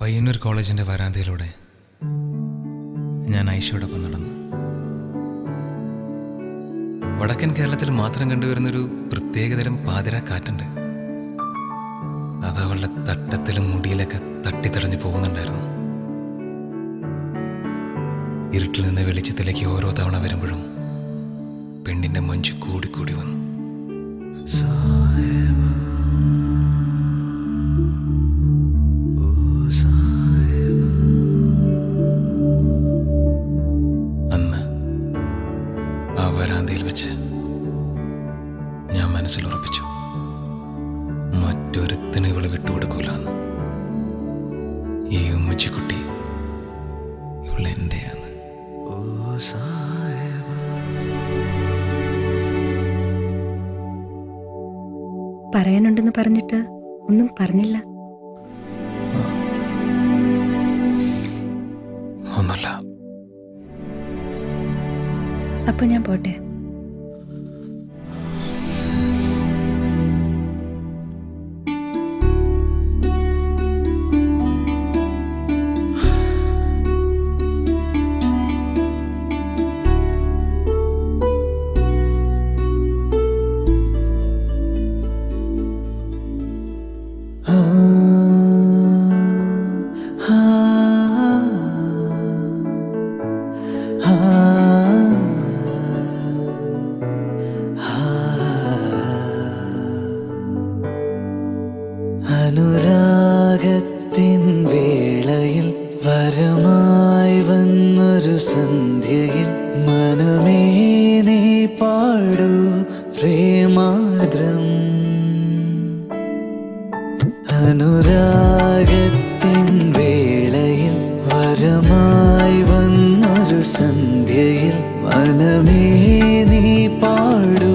പയ്യന്നൂർ കോളേജിൻ്റെ വരാന്തയിലൂടെ ഞാൻ ഐഷയോടൊപ്പം നടന്നു. വടക്കൻ കേരളത്തിൽ മാത്രം കണ്ടുവരുന്നൊരു പ്രത്യേകതരം പാതിര കാറ്റുണ്ട്. അത് അവളുടെ തട്ടത്തിലും മുടിയിലൊക്കെ തട്ടിത്തടഞ്ഞു പോകുന്നുണ്ടായിരുന്നു. ഇരുട്ടിൽ നിന്ന് വെളിച്ചത്തിലേക്ക് ഓരോ തവണ വരുമ്പോഴും പെണ്ണിന്റെ മഞ്ചു കൂടിക്കൂടി വന്നു. അന്ന് ആ വരാന്തയിൽ വെച്ച് ഞാൻ മനസ്സിൽ ഉറപ്പിച്ചു, മറ്റൊരുത്തിന് ഇവള് വിട്ടുകൊടുക്കൂലെന്ന്. ഈ ഉമ്മച്ചിക്കുട്ടി ഇവളെന്റെയാണ്. പറയാനുണ്ടെന്ന് പറഞ്ഞിട്ട് ഒന്നും പറഞ്ഞില്ല. ഒന്നുമില്ല. അപ്പൊ ഞാൻ പോട്ടെ. അനുരാഗത്തിൻ വേളയിൽ വരമായി വന്നൊരു സന്ധ്യയിൽ മനമേ നീ പാടൂ പ്രേമാർദ്രം. അനുരാഗത്തിൻ വേളയിൽ വരമായി വന്നൊരു സന്ധ്യയിൽ മനമേ നീ പാടൂ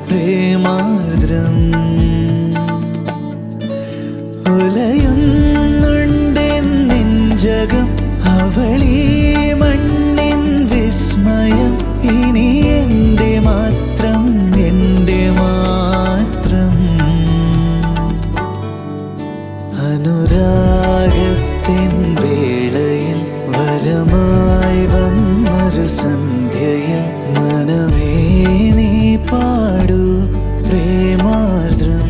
പ്രേമാർദ്രം. ഉലയുന്നുണ്ടെൻ നെഞ്ചകം അവളീ മണ്ണിൻ വിസ്മയം. ഇനി എൻ്റെ മാത്രം, എൻ്റെ മാത്രം. അനുരാഗത്തിൻ വേളയിൽ വരമായി വന്നൊരു സന്ധ്യയിൽ മനമേ നീ പാടൂ പ്രേമാർദ്രം.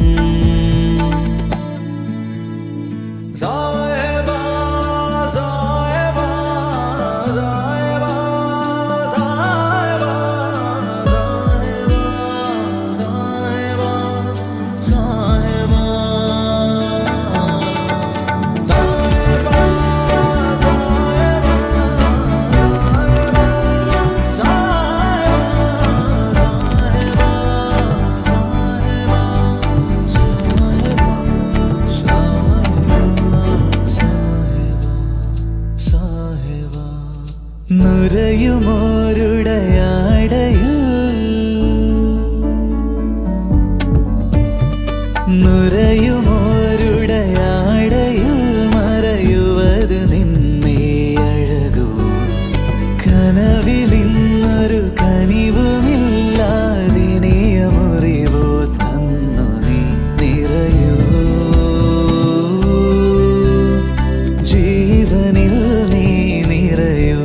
നുരയുമോരുടയാടയിൽ നുരയുമോരുടയാടയിൽ മറയുവത് നിന്നേ അഴകൂ. കനവിലിന്നൊരു കനിവുമില്ലാതിനിയ മുറിവോ തന്നു നീ നിറയൂ. ജീവനിൽ നീ നിറയൂ,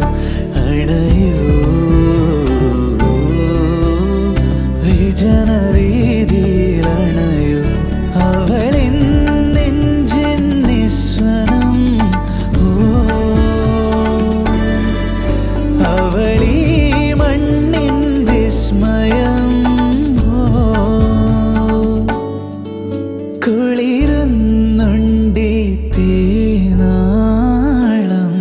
വിജനവീതിയിലണയൂ. അവളിൻ നെഞ്ചിൻ നിസ്വനം. അവളീ മണ്ണിൻ വിസ്മയം. കുളിരുന്നുണ്ടി തീനാളം.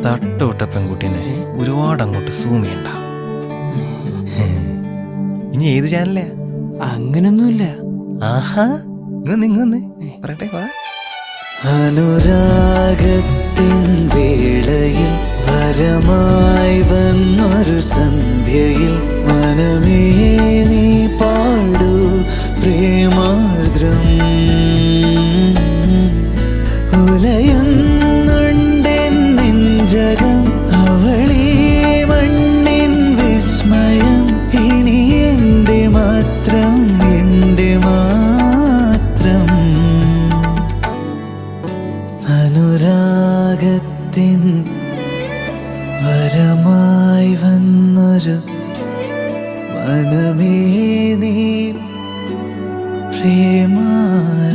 തട്ടുവിട്ട പെൺകുട്ടീനെ ഒരുപാട് അങ്ങോട്ട് സൂം ചെയ്യണ്ട. ഇനി ഏത് ചാനലേ? അങ്ങനൊന്നുമില്ല. ആഹാ, ഇങ്ങൊന്ന് പറയട്ടെ. അനുരാഗത്തിൻ വേളയിൽ വരമായി വന്നൊരു സന്ധ്യയിൽ മനമേ നീ പാടൂ പ്രേമാർദ്രം. ഉലയുന്നുണ്ടെൻ നെഞ്ചകം അവളീ വരമായി വന്നൊരു മനമേ നീ പ്രേമായി